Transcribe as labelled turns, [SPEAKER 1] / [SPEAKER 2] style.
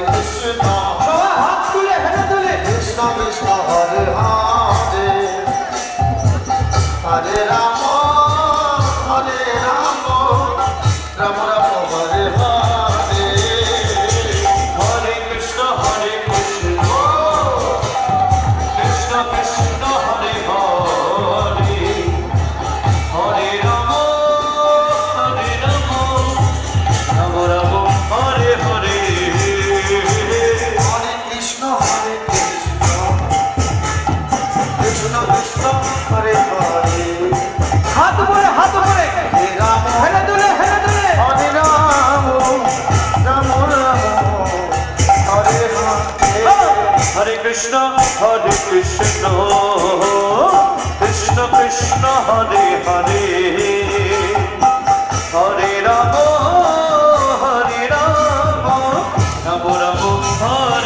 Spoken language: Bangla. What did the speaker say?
[SPEAKER 1] কৃষ্ণ
[SPEAKER 2] সবাই হাত তুলে হেলে তুলে
[SPEAKER 1] কৃষ্ণ কৃষ্ণ হরে হরে হরে রাম রাম রাম হরে হরে হরে কৃষ্ণ কৃষ্ণ কৃষ্ণ হরে হরে হরে রাম রাম রাম হরে হরে হরে কৃষ্ণ কৃষ্ণ কৃষ্ণ হরে হরে
[SPEAKER 2] হাত উপরে হাত উপরে
[SPEAKER 1] হরে রাম
[SPEAKER 2] হেলে তুলে হেলে তুলে
[SPEAKER 1] হরে রাম রাম রাম হরে হরে হরে কৃষ্ণ কৃষ্ণ কৃষ্ণ হরে হরে